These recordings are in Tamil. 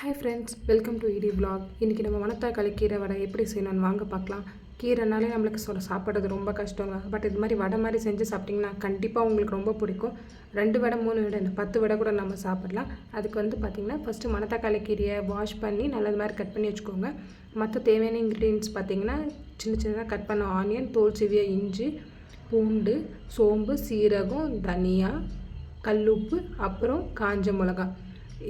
ஹாய் ஃப்ரெண்ட்ஸ், வெல்கம் டு இடி vlog. இன்றைக்கி நம்ம மணத்தக்காளி கீரை வடை எப்படி செய்யணும்னு வாங்க பார்க்கலாம். கீரைனாலே நம்மளுக்கு சாப்பிட்றது ரொம்ப கஷ்டங்க. பட் இது மாதிரி வடை மாதிரி செஞ்சு சாப்பிட்டிங்கன்னா கண்டிப்பாக உங்களுக்கு ரொம்ப பிடிக்கும். 2 வடை 3 வடை இல்லை 10 வடை கூட நம்ம சாப்பிடலாம். அதுக்கு பார்த்திங்கன்னா ஃபஸ்ட்டு மணத்தக்காளி கீரையை வாஷ் பண்ணி நல்லது மாதிரி கட் பண்ணி வச்சுக்கோங்க. மற்ற தேவையான இன்க்ரீடியன்ஸ் பார்த்திங்கன்னா சின்னதாக கட் பண்ண ஆனியன், தோல் சீவிய இஞ்சி, பூண்டு, சோம்பு, சீரகம், தனியா, கல்லுப்பு, அப்புறம் காஞ்ச மிளகா.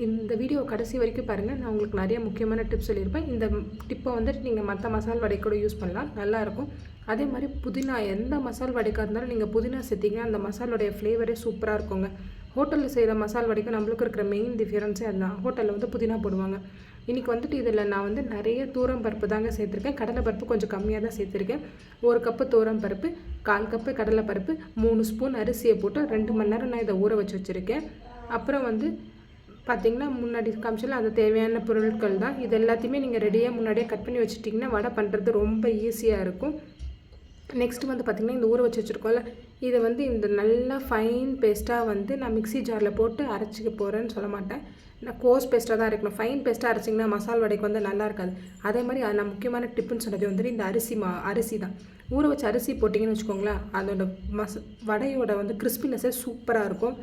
இந்த வீடியோ கடைசி வரைக்கும் பாருங்கள். நான் உங்களுக்கு நிறைய முக்கியமான டிப்ஸ் சொல்லியிருப்பேன். இந்த டிப்பை நீங்கள் மற்ற மசால் வடை கூட யூஸ் பண்ணலாம், நல்லாயிருக்கும். அதே மாதிரி புதினா, எந்த மசால் வடைக்காக இருந்தாலும் நீங்கள் புதினா சேர்த்திங்கன்னா அந்த மசாலோடைய ஃப்ளேவரே சூப்பராக இருக்குங்க. ஹோட்டலில் செய்கிற மசால் வடைக்கும் நம்மளுக்கு இருக்கிற மெயின் டிஃபரன்ஸே அதுதான். ஹோட்டலில் புதினா போடுவாங்க. இன்றைக்கி இதில் நான் நிறைய தூரம் பருப்பு தாங்க சேர்த்துருக்கேன். கடலை பருப்பு கொஞ்சம் கம்மியாக தான் சேர்த்துருக்கேன். 1 கப்பு தூரம் பருப்பு, 1/4 கப்பு கடலை பருப்பு, 3 ஸ்பூன் அரிசியை போட்டு 2 மணி நேரம் நான் இதை ஊற வச்சு வச்சுருக்கேன். அப்புறம் பார்த்திங்கன்னா முன்னாடி காமிச்சல அது தேவையான பொருட்கள் தான். இது எல்லாத்தையுமே நீங்கள் ரெடியாக முன்னாடியே கட் பண்ணி வச்சுட்டிங்கன்னா வடை பண்ணுறது ரொம்ப ஈஸியாக இருக்கும். நெக்ஸ்ட்டு பார்த்திங்கன்னா இந்த ஊற வச்சு வச்சுருக்கோம்ல, இதை இந்த நல்லா ஃபைன் பேஸ்ட்டாக நான் மிக்ஸி ஜாரில் போட்டு அரைச்சிக்க போகிறேன்னு சொல்ல மாட்டேன். நான் கோர்ஸ் பேஸ்ட்டாக தான் இருக்கணும். ஃபைன் பேஸ்ட்டாக அரைச்சிங்கன்னா மசால் வடைக்கு நல்லா இருக்காது. அதே மாதிரி நான் முக்கியமான டிப்புன்னு சொன்னது இந்த அரிசி தான். ஊற வச்சு அரிசி போட்டிங்கன்னு வச்சுக்கோங்களேன், அதோட வடையோட கிறிஸ்பினஸ்ஸே சூப்பராக இருக்கும்.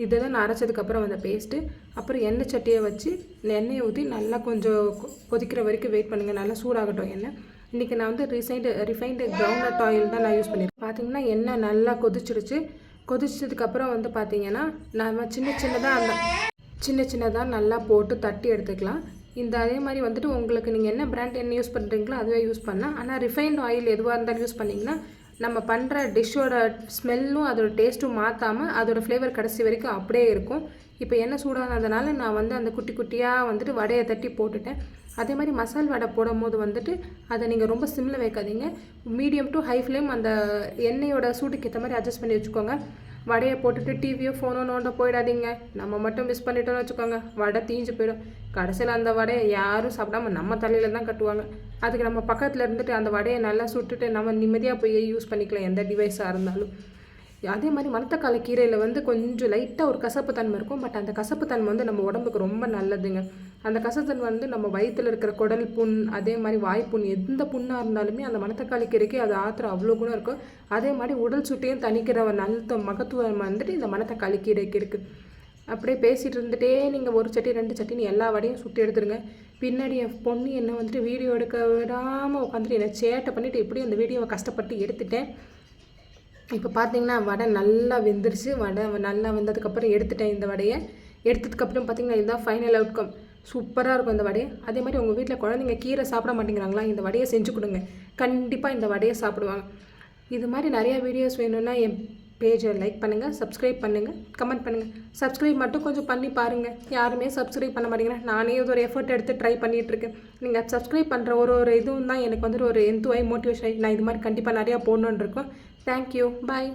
இதை தான் நான் அரைச்சதுக்கப்புறம் பேஸ்ட்டு. அப்புறம் எண்ணெய் சட்டியை வச்சு எண்ணெயை ஊற்றி நல்லா கொஞ்சம் கொதிக்கிற வரைக்கும் வெயிட் பண்ணுங்கள். நல்லா சூடாகட்டும் எண்ணெய். இன்றைக்கி நான் ரிஃபைண்டு கிரவுண்ட்நட் ஆயில் தான் நான் யூஸ் பண்ணியிருக்கேன். பார்த்திங்கன்னா எண்ணெய் நல்லா கொதிச்சிடுச்சு. கொதிச்சதுக்கப்புறம் பார்த்திங்கன்னா நான் சின்ன சின்னதாக நல்லா போட்டு தட்டி எடுத்துக்கலாம். அதே மாதிரி உங்களுக்கு நீங்கள் என்ன பிராண்ட் எண்ணெய் யூஸ் பண்ணுறீங்களோ அதுவே யூஸ் பண்ணலாம். ஆனால் ரிஃபைண்ட் ஆயில் எதுவாக இருந்தாலும் யூஸ் பண்ணிங்கன்னா நம்ம பண்ணுற டிஷ்ஷோட ஸ்மெல்லும் அதோட டேஸ்ட்டும் மாற்றாமல் அதோட ஃப்ளேவர் கடைசி வரைக்கும் அப்படியே இருக்கும். இப்போ எண்ணெய் சூடானதுனால நான் அந்த குட்டி குட்டியாக வடையை தட்டி போட்டுட்டேன். அதே மாதிரி மசால் வடை போடும் போது அதை நீங்கள் ரொம்ப சிம்மில் வைக்காதீங்க. மீடியம் டு ஹை ஃப்ளேம் அந்த எண்ணெயோட சூட்டுக்கு ஏற்ற மாதிரி அட்ஜஸ்ட் பண்ணி வச்சுக்கோங்க. வடையை போட்டுட்டு டிவியோ ஃபோனோ நோண்ட போயிடாதீங்க. நம்ம மட்டும் மிஸ் பண்ணிட்டோன்னு வச்சுக்கோங்க, வடை தீஞ்சு போயிடும். கடைசியில் அந்த வடையை யாரும் சாப்பிடாம நம்ம தலையில் தான் கட்டுவாங்க. அதுக்கு நம்ம பக்கத்தில் இருந்துட்டு அந்த வடையை நல்லா சுட்டுட்டு நம்ம நிம்மதியாக போய் யூஸ் பண்ணிக்கலாம், எந்த டிவைஸாக இருந்தாலும். அதே மாதிரி மணத்தக்காளி கீரையில் கொஞ்சம் லைட்டாக ஒரு கசப்பு தன்மை இருக்கும். பட் அந்த கசப்பு தன்மை நம்ம உடம்புக்கு ரொம்ப நல்லதுங்க. அந்த கசத்தன்மை நம்ம வயிற்றில் இருக்கிற குடல் புண், அதே மாதிரி வாய்ப்புண், எந்த புண்ணாக இருந்தாலுமே அந்த மணத்தக்காளி கீரைக்கு அது ஆத்திரம் அவ்வளோ குணம் இருக்கும். அதே மாதிரி உடல் சுட்டையும் தணிக்கிற நல்ல மகத்துவம் இந்த மணத்தக்காளி கீரைக்கு இருக்குது. அப்படியே பேசிகிட்டு இருந்துகிட்டே நீங்கள் 1 சட்டி 2 சட்டின்னு எல்லா வடையும் சுட்டு எடுத்துருங்க. பின்னாடி என் பொண்ணு என்ன வீடியோ எடுக்க விடாமல் உட்காந்துட்டு என்னை சேட்டை பண்ணிவிட்டு எப்படியும் அந்த வீடியோவை கஷ்டப்பட்டு எடுத்துட்டேன். இப்போ பார்த்திங்கன்னா வடை நல்லா வெந்துருச்சு. வடை நல்லா வெந்ததுக்கப்புறம் எடுத்துட்டேன். இந்த வடையை எடுத்ததுக்கப்புறம் பார்த்திங்கன்னா இதுதான் ஃபைனல் அவுட்கம். சூப்பராக இருக்கும் இந்த வடையை. அதே மாதிரி உங்கள் வீட்டில் குழந்தைங்க கீரை சாப்பிட மாட்டேங்கிறாங்களா, இந்த வடையை செஞ்சு கொடுங்க. கண்டிப்பாக இந்த வடையை சாப்பிடுவாங்க. இது மாதிரி நிறையா வீடியோஸ் வேணும்னா என் பேஜை லைக் பண்ணுங்கள், சப்ஸ்கிரைப் பண்ணுங்கள், கமெண்ட் பண்ணுங்கள். சப்ஸ்கிரைப் மட்டும் கொஞ்சம் பண்ணி பாருங்கள். யாருமே சப்ஸ்கிரைப் பண்ண மாட்டேங்கிறேன். நானே ஒரு எஃபர்ட் எடுத்து ட்ரை பண்ணிகிட்ருக்கேன். நீங்கள் சப்ஸ்கிரைப் பண்ணுற ஒரு இதுவும் தான் எனக்கு ஒரு எந்துவாய் மோட்டிவேஷன். நான் இது மாதிரி கண்டிப்பாக நிறையா போடணுன்னு இருக்கோம். தேங்க்யூ, பாய்.